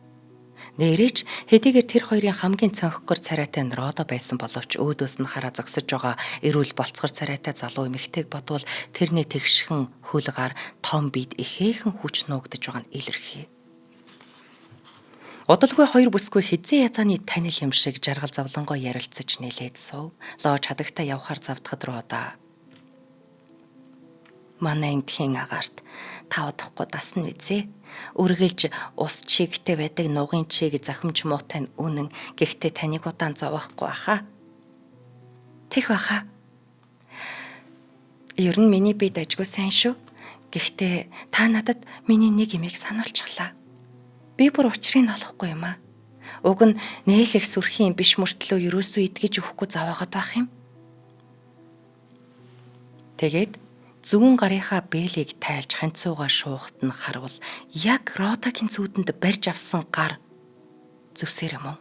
Нэрээч хэдийгээр тэр хоёрын хамгийн цонхгор царайтай нь Рода байсан боловч өөдөөс нь хараа зогсож байгаа эрүүл болцгор царайтай залуу эмэгтэйг бодвол тэрний тэгшхэн хөлгаар том бид ихээхэн хүч нуугдж байгаа нь илэрхий. Удалгүй хоёр бүсгүй хизээ язааны танил юм шиг жаргал завлонгоо ярилцаж нэлээд сув. Лож хадагтаа явхаар завдахад Рода манай эндхийн агаарт тавдахгүй дасна үзээ. Үргэлж ус чигтэй байдаг нугын чиг захимж муутай нь үнэн. Гэхдээ таныг удаан зовоохгүй баха. Тэг баха. Ер нь миний бие дажгүй сайн шүү. Гэхдээ та надад миний нэг имийг сануулчихлаа. Би бүр учрыг олохгүй юм аа. Уг нь нээх их сүрхийн биш мөртлөө ерөөсөө идгэж өгөхгүй заваагаад байх юм. Тэгээд зүүн гарынхаа бэлийг тайлж ханцуугаар шуухт нь харвал яг Родагийн зүүдэнд барьж авсан гар зүсэр юм уу?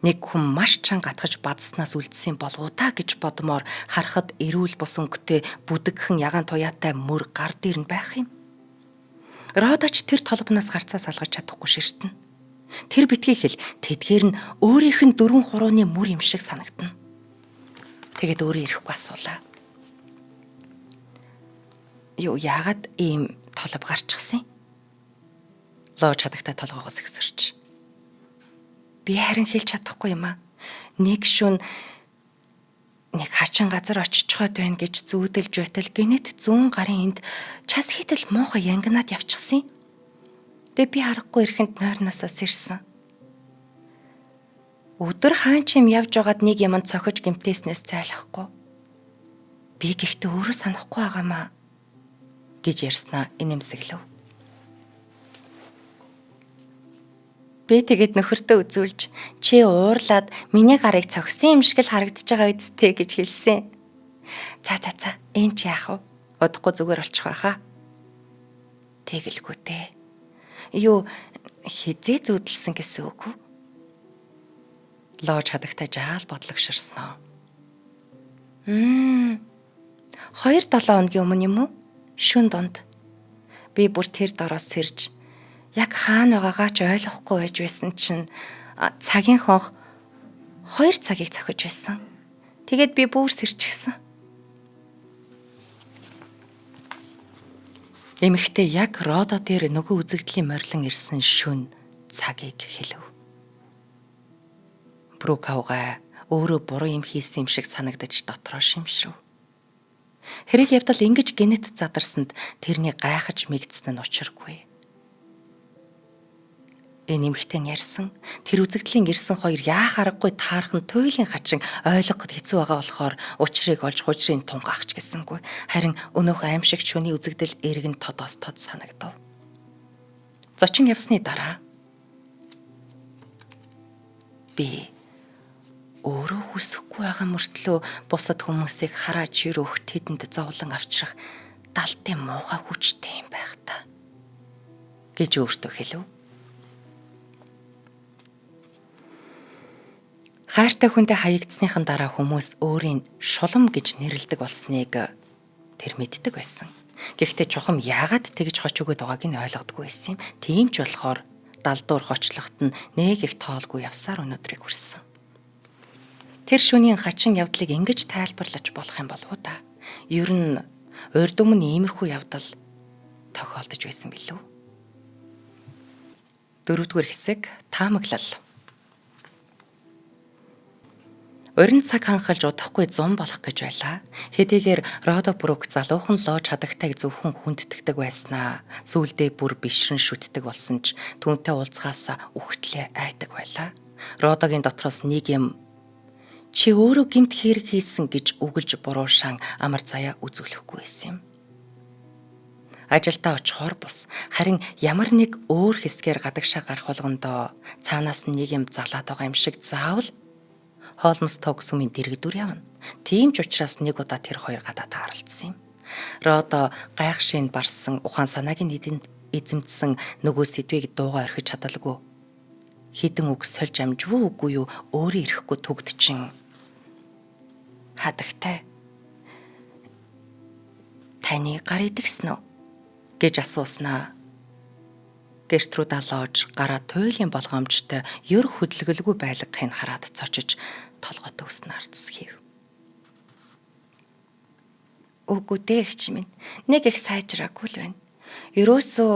Нэг хүн маш чанга гатгаж бадснаас үлдсэн болов уу та гэж бодмоор харахад эрүүл бус өнгөтэй бүдэгхэн ягаан туяатай мөр гар дээр нь байх юм. Родач тэр толбноос гарцаа салгаж чадахгүй ширтэн. Тэр битгий хэл тэдгээр нь өөрийнх нь 4-3-ны мөр юм шиг санагдана. Тэгээд өөрөө ирэхгүй асуулаа. Юу яагаад ийм толб гарчихсан? Лож хадагтай толгоогоос ихсэрч. Би харин хэлж чадахгүй юм аа. Нэг шүн нэг хачин газар очиж чойд байна гэж зүүдэлж байтал гинэт зүүн гарын энд час хідэл муухай янгнаад явчихсан. Тэг би харахгүй ирэхэнд нойрноосоо сэрсэн. Өдөр хаан чим явж байгаад нэг юмд цохиж гимтээснээс зайлахгүй. Би гэхдээ өөрөө санахгүй байгаамаа гэж ярьснаа инэмсэглэв. Би тэгэд нөхөртөө үзүүлж чи уурлаад миний гарыг цогсон юм шиг л харагдаж байгаа үсттэй гэж хэлсэн. За энэ ч яах вэ? Удахгүй зүгээр болчих байхаа. Тэгэлгүй дээ. Юу хизээ зүүдэлсэн гэсэн үг үү? Лож хадагтай жаал бодлогширсноо. 2-7 хоногийн өмнө юм уу? Шүн донд. Би бүр тэр дороос сэрж яг хаана байгаагаа ч ойлгохгүй байж байсан чинь цагийн хонх 2 цагийг цохиж байсан. Тэгээд би бүр сэрчихсэн. Эмэгтэй яг Рода дээр нөгөө үзэгдлийн морилон ирсэн шүн цагийг хэлв. Брукауга өөрөө буруу юм хийсэн юм шиг санагдаж дотроо шимшрэв. Хэрэг явдал ингэж гинэт задарсанд тэрний гайхаж мэгдсэн нь учиргүй. Энэ нэмэгтэн ярьсан тэр үзэгдлийн ирсэн хоёр яах аргагүй таархан туйлын хачин ойлгоход хэцүү байгаа болохоор учрыг олж хужрын тунгаахч гэсэнгүй. Харин өнөөх аимшигт шүний үзэгдэл эргэн тодоос тод санагдав. Зочин явсны дараа би өөрөө хүсэхгүй байгаа мөртлөө бусад хүмүүсийг хараад ширөөх тэдэнд зовлон авчрах далтын муухай хүчтэй юм байх та гэж өөртөө хэлв. Хайртай хүнтэй хаягдсныхан дараа хүмүүс өөрийн шулам гэж нэрлэдэг болсныг тэр мэддэг байсан. Гэхдээ чухам яагаад тэгж хоч өгöd байгааг нь ойлгодгүй байсан юм. Тийм ч болохоор далдуур хочлоход нь нэг их тоолгүй явсаар өнөөдрийг хүрсэн. Тэр шөнийн хачин явдлыг ингэж тайлбарлаж болох юм болов уу та? Ер нь урд өмнө иймэрхүү явдал тохиолдож байсан билүү? 4-р хэсэг таамаглал. Урин цаг ханхалж удахгүй зум болох гэж байлаа. Хэдийгээр Родо Брук залуухан лож хадагтайг зөвхөн хүндэтгдэг байснаа сүүлдээ бүр бишрэн шүтдэг болсон ч түүнтэй уулзахаас үхтлээ айдаг байлаа. Родогийн дотроос нэг юм чи өөрөө гэмт хэрэг хийсэн гэж үгэлж буруушаан амар заяа үзүүлэхгүй байсан юм. Ажилдаа очихоор бус харин ямар нэг өөр хэсгээр гадагшаа гарах болгондоо цаанаас нь нэг юм залаад байгаа юм шиг заавал хоолмос тог сүмийн дэрэгдүр явна. Тийм ч учраас нэг удаа тэр хоёр гадаа тааралдсан юм. Родо гайхшийн барсан ухаан санааг нь эзэмдсэн нөгөө сэдвийг дууга орхиж чадалгүй. Хідэн үг сольж амжгүй үгүй юу өөрөө ирэхгүй төгд чин. Хадагтай. Таны гар идэгсэн үү гэж асууснаа. Гертруда лож гараа туйлын болгоомжтой ёр хөдөлгөлгүй байлгахыг хараад цочиж толгойд өвснө арцсхийв. Үгүй дээ эгч минь. Нэг их сайжраагүй л байна. Ерөөсөө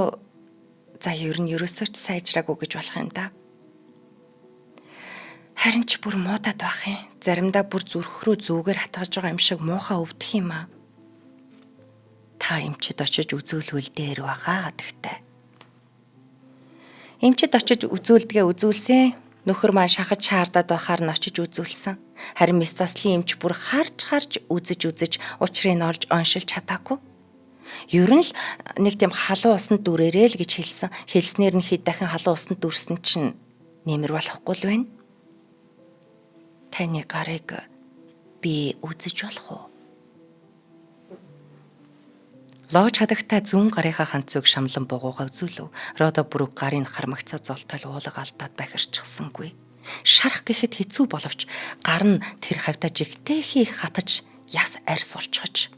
ч сайжраагүй гэж болох юм да. Харин ч бүр муудаад байх юм. Заримдаа бүр зүрх рүү зүүгээр хатгаж байгаа юм шиг муухай өвдөх юм аа. Та эмчэд очиж үзүүлвэл дээр баха гадагтай. Эмчэд очиж үзүүлсэн. Нөхөр маань шахаж шаардаад байхаар нь очиж үзүүлсэн. Харин мис заслын эмч бүр харж үзэж учрыг нь олж оншилж чадаагүй. Ер нь л нэг тийм халуун усанд дүрээрээ л гэж хэлсэн. Хэлснээр нь хэд дахин халуун усанд дүрсэн чинь нэмэр болохгүй л байна. Таны гарыг би үзэж болох уу? Лож хадагтай зүүн гарынхаа ханцыг шамлан бугууга үзүүлв. Родо Брук гарын хармагцаа золтол уулга алдаад бахирчсангүй. Шарах гэхэд хэцүү боловч гар нь тэр хавьда жигтэйхий хатаж яс арьс болчихож.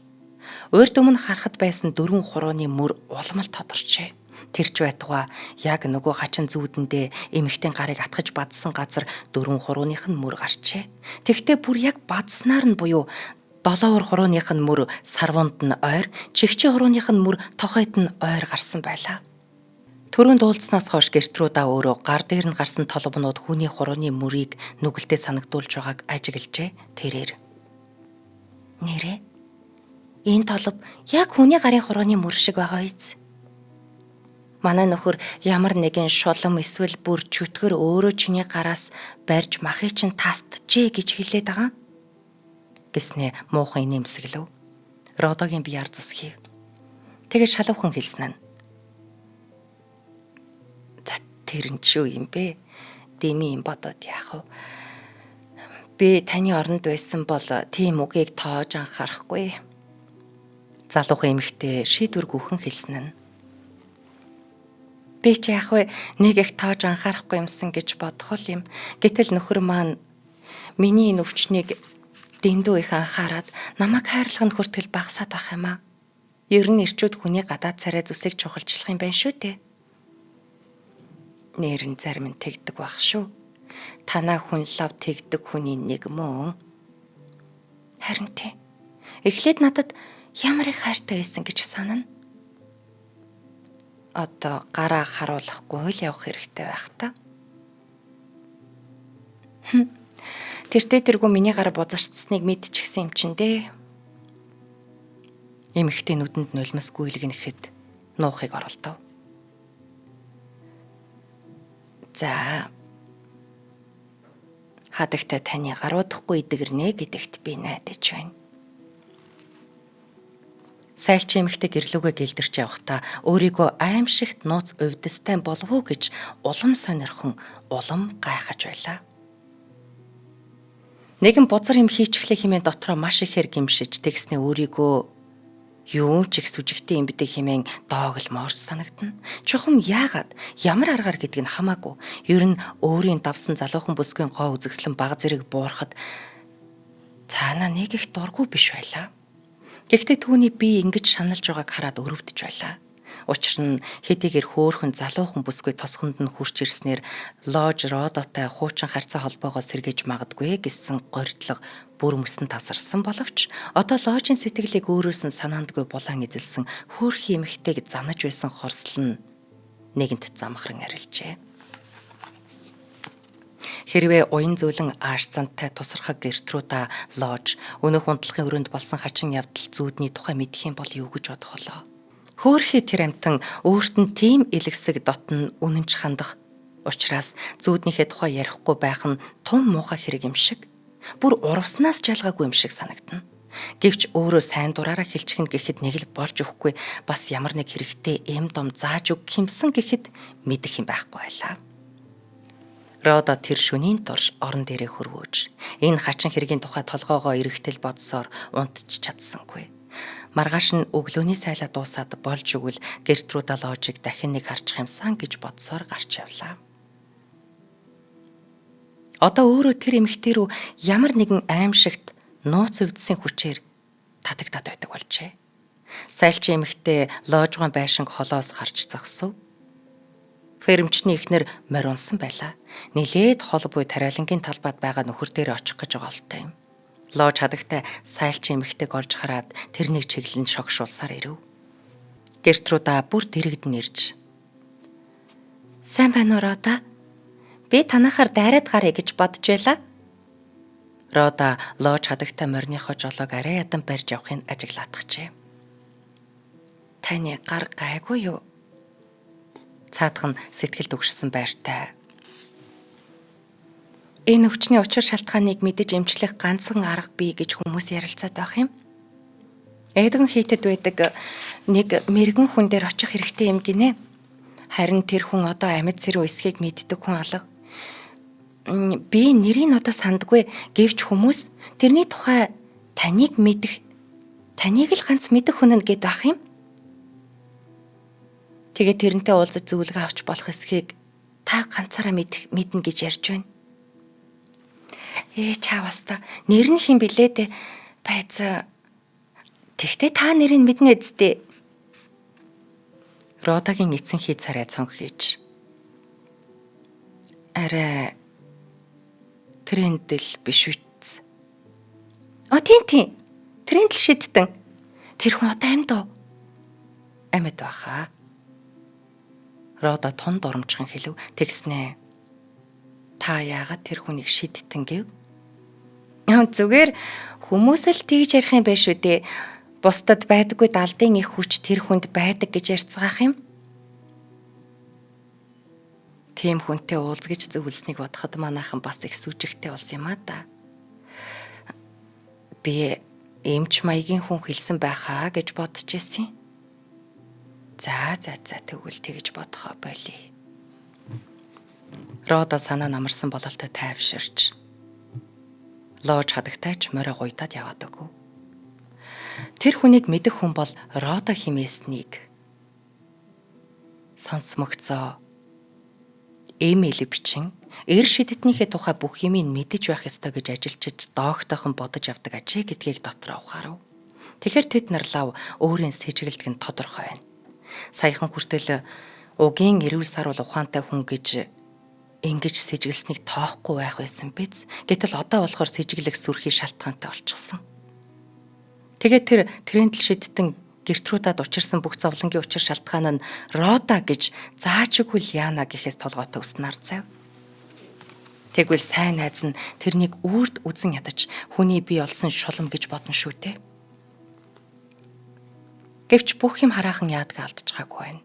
Урд өмнө харахад байсан 4 хурууны мөр улмал тодорчээ. Тэрч байтугай яг нөгөө хачин зүүдэндээ эмэгтэй гарыг атгаж бадсан газар 4 хурууных нь мөр гарчээ. Тэгтээ бүр яг бадснаар нь буюу 7 хурууных нь мөр сарвунд нь ойр, чигчээ хурууных нь мөр тохойд нь ойр гарсан байлаа. Түрүүнд уулзснаас хойш Гертруда өөрөө гар дээр нь гарсан толбонууд хүний хурууны мөрийг нүгэлтэд санагдуулж байгааг ажиглажээ. Тэрээр нэрээ энэ толб яг хүний гарын хурууны мөр шиг байгаа биз? Манай нөхөр ямар нэгэн шулам эсвэл бүр чөтгөр өөрөө чиний гараас барьж махыг чинь тасдчээ гэж хэлээд байгаа. Гэснээ муухай нэмсэглэв. Родогийн бияр засхийв. Тэгээ шалуухан хэлсэн нь. За тэр нь ч юу юм бэ? Дэми юм бодоод яах вэ? Би таны оронд байсан бол тийм үгийг тоож анхаарахгүй. Залуухан эмэгтэй шийдвэр гүхэн хэлсэн нь. Би ч яах вэ? Нэг их тоож анхаарахгүй юмсан гэж бодох юм. Гэтэл нөхөр маань миний энэ өвчнийг дэндүү их анхаарад намайг хайрлахын хүртэл багасаад байх юм аа. Ер нь ирчүүд хүний гадаад царай зүсийг чухалчлах юм байна шүү дээ. Нэрэн зарим нь тэгдэг байх шүү. Танаа хүн лав тэгдэг хүний нэг мөн. Харин тий. Эхлээд надад ямар их хайртай байсан гэж санана. Одоо гараа харуулахгүй л явах хэрэгтэй байх та. Тэртээ тэргүй миний гар бузарчсныг мэдчихсэн юм чин дээ. Эмэгтэй нүдэнд нулимс гүйлгэнэхэд нуухыг оролдов. За. Хадагтай таны гаруудахгүй идэгэрнэ гэдэгт би найдаж байна. Сайлч эмэгтэй гэрлүүгээ гэлдэрч явахдаа өөрийгөө аимшигт нууц увдистай болов уу гэж улам сонирхон улам гайхаж байлаа. Нэгэн бузар юм хийчихлээ хэмээн дотроо маш ихээр гимшиж тэгснэ өөрийгөө юу ч их сүжигтэй юм битэг хэмээн доогл моорч санагдана. Чухам яагаад ямар аргаар гэдг нь хамаагүй. Ер нь өөрийн давсан залуухан бүсгийн гоо үзэгслэн баг зэрэг буурахад цаана нэг их дургүй биш байлаа. Гэхдээ түүний бие ингэж шаналж байгааг хараад өрөвдөж байлаа. Учир нь хэдийгээр хөөхөн залуухан бүсгүй тосгонд нь хурч ирснээр лож Родотой хуучин харьцаа холбоогоо сэргээж магадгүй гэсэн горьдлого бүр мөсөн тасарсан боловч одоо ложийн сэтгэлийг өөрөөс нь санаандгүй булаан эзэлсэн хөөрхий эмэгтэйг занаж байсан хорслол нь нэгэнт замхран арилжээ. Хэрвээ уян зөөлөн ааш зантай тусархаг Гертруда Лож өнөөх унтлагын өрөөнд болсон хачин явдал зүүдний тухай мэдэх юм бол юу гэж бодох болоо. Хөөхий тэр амтан өөрт нь тийм элэгсэг дотн үнэнч хандах учраас зүүднийхээ тухай ярихгүй байх нь тун муухай хэрэг юм шиг. Бүр урвснаас жалгаагүй юм шиг санагдана. Гэвч өөрөө сайн дураараа хэлчих нь гэхэд нэг л болж өгөхгүй бас ямар нэг хэрэгтэй эм дом зааж өг хэмсэн гэхэд мэдэх юм байхгүй байлаа. Рода тэр шөнийн турш орон дээрээ хөрвөөж энэ хачин хэргийн тухай толгоогоо эргэтэл бодсоор унтж чадсангүй. Маргааш нь өглөөний сайлаа дуусаад болж өгвөл Гертруда Ложиг дахин нэг харчих юмсан гэж бодсоор гарч явлаа. Одоо өөрөө тэр эмэгтэй рүү ямар нэгэн аимшигт нууц өвдсөн хүчээр татагдаад байдаг болжээ. Сайлчин эмэгтэй Ложгон байшинг холоос харж зогсов. Фермчний эхнэр морь унсан байлаа. Нилээд хол буй тариалангийн талбайд байгаа нөхөр дээр очих гэж байгаа олтой юм. Лож хадагтай сайлчин эмэгтэйг олж хараад тэрнийг чиглэн шогшуулсаар ирэв. Гертруда бүр дэрэгдэн ирж "Сайн байна уу, Рода? Би танахаар дайраад гарыг гэж бодож байлаа." Рода Лож хадагтай морьныхоо жолоог арай ядан барьж явахыг ажиглаатгачээ. "Таны гар гайгүй юу?" Цаадах нь сэтгэл төгшсөн байртай. "Энэ өвчний учир шалтгааныг мэдэж эмчлэх ганцхан арга бий гэж хүмүүс ярилцаад байх юм. Эдгэн хийтэд байдаг нэг мэрэгэн хүн дээр очих хэрэгтэй юм гинэ. Харин тэр хүн одоо амьд сэрүү эсхийг мэддэг хүн алга. Би нэрийг одоо сандгүй гэвч хүмүүс тэрний тухай таныг л ганц мэдэх хүн нь гэд байх юм. Тэгээд тэрнтэй уулзаж зөвлөгөө авч болох эсхийг та ганцаараа мэднэ гэж ярьж байна." Чааваста нэр нь хэн билээ дээ? Байцаа. Тэгтээ та нэрийг мэднэ үсттэй. Родагийн эцэн хий царай цонх хийж. Арай Трендэл биш үтс. Тийм. Трендэл шидтэн. Тэр хүн одоо амьд уу? Амьд баха. Рода тун дурамчхан хэлв. Тэгснэ. Та яагаад тэр хүнийг шидтэн гэв? Зүгээр хүмүүс л тэгж ярих юм биш үү дээ. Бусдад байдаггүй далдын их хүч тэр хүнд байдаг гэж ярьцгаах юм. Тийм хүнтэй уулзгаж зөвлөснийг бодоход манайхан бас их сүжигтэй болсон юм а да. Би эмч маягийн хүн хэлсэн байхаа гэж бодож байсан. За тэгвэл тэгж бодохоо болий. Рода санаа намарсан бололтой тайвширч. Лож хадагтайч морой гуйдаад яваад өгөв. Тэр хүнийг мэдэх хүн бол Рода химээснийг сонсмогцоо. Эмэйл бичин эр шидэднийхээ тухай бүх юмыг мэдэж байх ёстой гэж ажилчиж доогтойхон бодож явдаг ажээ гэдгийг дотроо ухаарав. Тэгэхэр тэд нар лав өөрийн сэжиглдэг нь тодорхой байна. Саяхан хүртэл угийн эрүүл сарвал ухаантай хүн гэж ингэж сэжиглсэнийг тоохгүй байх байсан биз. Гэтэл одоо болохоор сэжиглэх сүрхий шалтгаантай болчихсон. Тэгээд тэр Трендэл шидтэн Гертрудад учирсан бүх зовлонгийн учир шалтгаан нь Рода гэж зааж өгвөл яана гэхээс толгойтой өснөр зав. Тэгвэл сайн найз нь тэрнийг үрд үзэн ядаж хүний бий олсон шулам гэж бодно шүү дээ. Гэвч бүх юм хараахан яадг алдж байгаагүй байна.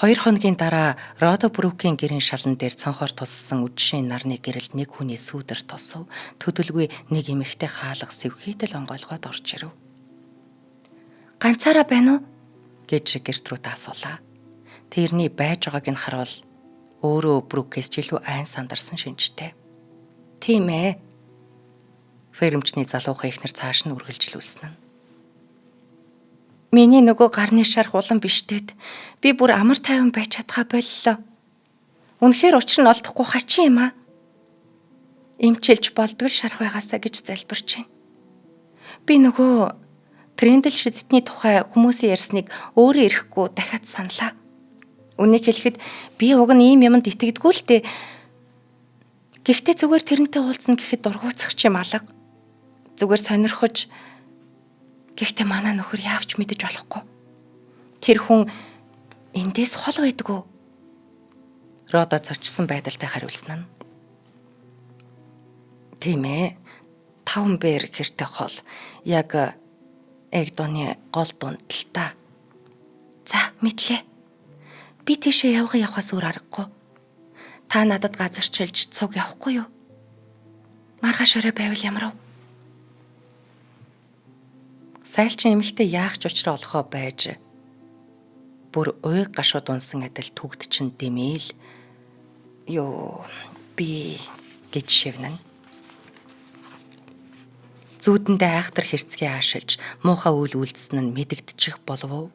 2 хоногийн дараа Рода Брукийн гэрийн шалан дээр цонхоор туссан үдшийн нарны гэрэлд нэг хүний сүүдэр тусав. Төдөлгүй нэг эмэгтэй хаалга сэвхийтэл онгойлгоод орж ирэв. "Ганцаараа байна уу?" гэж Гертруда асуулаа. Тэрний байж байгааг нь харуул өөрөө Брукээс ч илүү айн сандарсан шинжтэй. "Тийм ээ." Фермчний залуухан ихнэр цааш нь үргэлжлүүлсэн нь. "Миний нөгөө гарны шарх улам биштэд би бүр амар тайван байж чадхаа боллоо. Үнэхээр учир нь олдохгүй хачин юм аа. Эмчилж болдог л шарх байгаасаа гэж залбирч байна. Би нөгөө Трендэл шидтний тухай хүмүүсийн ярьсныг өөрөө ирэхгүй дахиад саналаа. Үнийг хэлэхэд би уг нь ийм юмд итгэдэггүй л дээ. Гэхдээ зүгээр тэрнтэй уулзна гэхэд дургуутсах ч юм алга. Зүгээр сонирхож. Гэхдээ манай нөхөр яавч мэдэж болохгүй. Тэр хүн эндээс хол байдгүй." Рода зочсон байдалтай хариулсан нь. Тийм ээ. 5 бээр гэрте хол яг Эгдоны гол дунд л та. За мэдлээ. Би тийшээ явахаас өөр аргагүй. Та надад газар чилж цуг явахгүй юу? Маргааш орой байвал ямар вэ? Сайлчин эмэгтэй яах ч учраа олохоо байж бүр уйг гашууд унсан адил түгд чин дэмээл ёо би гэж шивнэн. Зүүдэндээ айхтар хэрцгий аашилж муухай үйл үйлдсэн нь мэдэгдчих болов уу?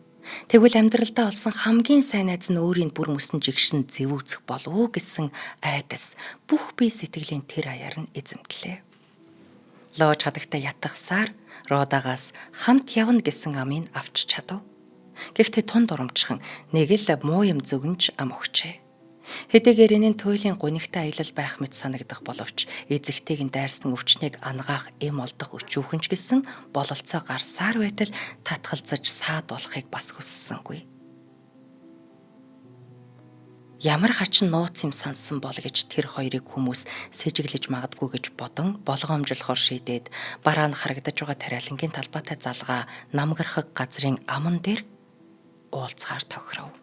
Тэгвэл амьдралдаа олсон хамгийн сайн найз нь өөрийн бүр мөсөн жигшин зэвүүцэх болов уу гэсэн айдас бүх бие сэтгэлийн тэр аяар нь эзэмдлээ. Лож хадагта ятгахсаар Родагаас хамт явна гэсэн амийг авч чадав. Гэхдээ тун дурамчхан нэг л муу юм зөгнж ам өгчээ. Хэдийгээр энэ туйлын гунигтай аялал байх мэт санагдах боловч эзэгтэйг нь дайрсан өвчнийг ангаах эм олдох өчүүхэнч гэсэн бололцоо гарсаар байтал татгалзаж саад болохыг бас хүссэнгүй. Ямар хачин нууц юм сансан бол гэж тэр хоёрыг хүмүүс сэжиглэж магадгүй гэж бодон болгоомжлохоор шийдээд бараа нь харагдаж байгаа тариалангийн талбайтай залгаа намгархаг газрын аман дээр уулзгаар тохиров.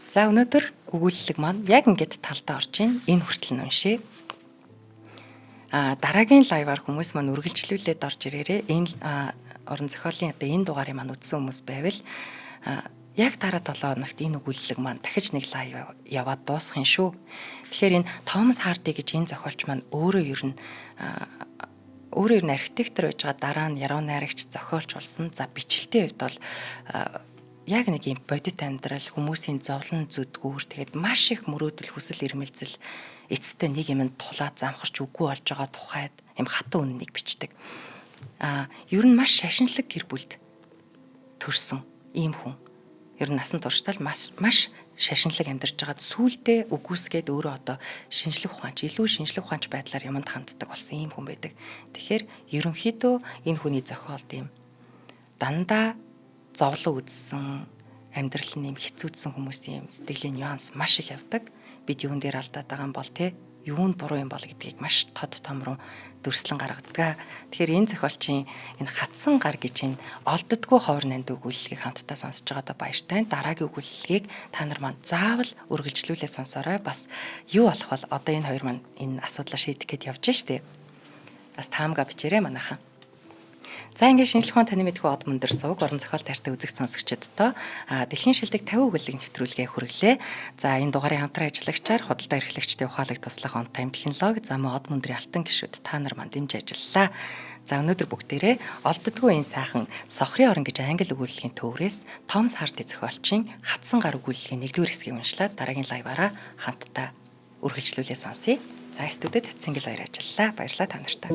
За өнөөдөр өгүүлэлэг маань яг ингээд талдаа орж ийн. Энэ хүртэл нь уншъя. Дараагийн лайваар хүмүүс маань үргэлжлүүлээд орж ирээрээ. Энэ орон зохиолын одоо энэ дугаарыг маань үзсэн хүмүүс байвал яг дараа 7 хоногт энэ өгүүлэлэг маань дахиж нэг лайв яваад дуусах юм шүү. Тэгэхээр энэ Томас Харди гэж энэ зохиолч маань өөрөө ер нь архитектор байж байгаа дараа нь яруу найрагч зохиолч болсон. За бичлэлтийн хувьд бол яг нэг юм бодит амьдрал хүмүүсийн зовлон зүдгүүр тэгээд маш их мөрөөдөл хүсэл эрмэлзэл эцэстээ нэг юм тулаад замхарч үгүй болж байгаа тухайд юм хатан үннийг бичдэг. Ер нь маш шашинлаг гэр бүлд төрсөн ийм хүн. Ер нь насан туршдаа маш шашинлаг амьдарч байгаад сүулдэ үгүйсгээд өөрөө одоо илүү шинжлэх ухаанч байдлаар юмд ханддаг болсон ийм хүн байдаг. Тэгэхээр ерөнхийдөө энэ хүний зохиолд ийм дандаа зовлон үзсэн амьдрал нь юм хэцүүдсэн хүмүүсийн юм сэтгэлийн нюанс маш их явдаг. Бид юун дээр алдаад байгаа юм бол юунд буруу юм бол гэдгийг маш тод том руу дүрслэн гаргадаг. Тэгэхээр энэ зохиолчийн энэ хатсан гар гэж энэ олддгүй ховор нанд өгүүлэлгийг хамтдаа сонсож байгаадаа баяртай. Дараагийн өгүүлэлгийг та нар маань заавал үргэлжлүүлээ сонсоорой. Бас юу болох бол одоо энэ хоёр маань энэ асуудлаа шийдэх гээд явж штэ. Бас таамга бичээрэй манайхан. За ингээд шинжлэх ухаан таны мэдхүү од мөндөр сувг орон зохиол тайртай үзэх сонсогчдод дэлхийн шилдэг 50 өгүүлэг нэвтрүүлгээ хүргэлээ. За энэ дугаарыг хамтран ажиллагчаар худалдаа эрхлэгчдийн ухаалаг туслах он тайм технологи зам од мөндрийн алтан гишүүд та нар манд дэмжиж ажиллалаа. За өнөөдөр бүгдээрээ олддгүй энэ сайхан сохрын орон гэж англи өгүүллийн төврөөс Томас Харди зохиолчийн хатсан гар өгүүллийн 1-р хэсгийг уншлаад дараагийн лайваараа хамтдаа үргэлжлүүлээ сонсъё. За студид Цэнгэл баяр ажиллалаа. Баярлалаа та нартай.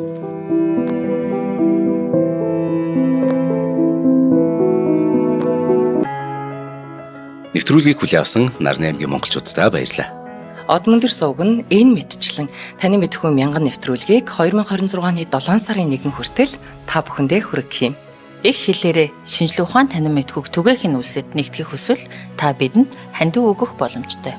Нэвтрүүлгийг хүлээн авсан Нарны аймгийн монголчуудаа баярлалаа. Од мөндөр сувг нь энэ мэдчлэн таны мэдхүү мянган нэвтрүүлгийг 2026 оны 7 сарын 1 хүртэл та бүхэндээ хүргэх юм. Их хэлээрээ шинжлэх ухаан танин мэдхүүг түгээхийн үлсэд нэгтгэх хүсвэл та бидэнд хандив өгөх боломжтой.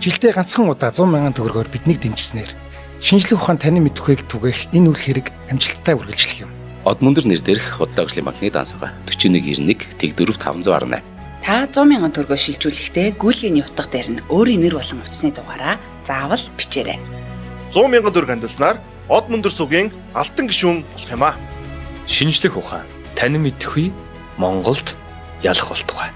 Жилдээ ганцхан удаа 100,000 төгрөгөөр биднийг дэмжснээр шинжлэх ухаан танин мэдхүйг түгээх энэ үйл хэрэг амжилттай үргэлжлэх юм. Од мөндөр нэр дээрх худалдаа өргөжлийн банкны дансгаа 4191 тэгдүрв 518. Та 100,000 төгрөгөөр шилжүүлэхдээ гүйлгээний утга дээр нь өөрийн нэр болон утасны дугаараа заавал бичээрэй. 100,000 төгрөг хандалснаар Од мөндөр сувгийн алтан гишүүн болох юм а. Шинжлэх ухаан танин мэдхгүй Монголд ялах болтугай.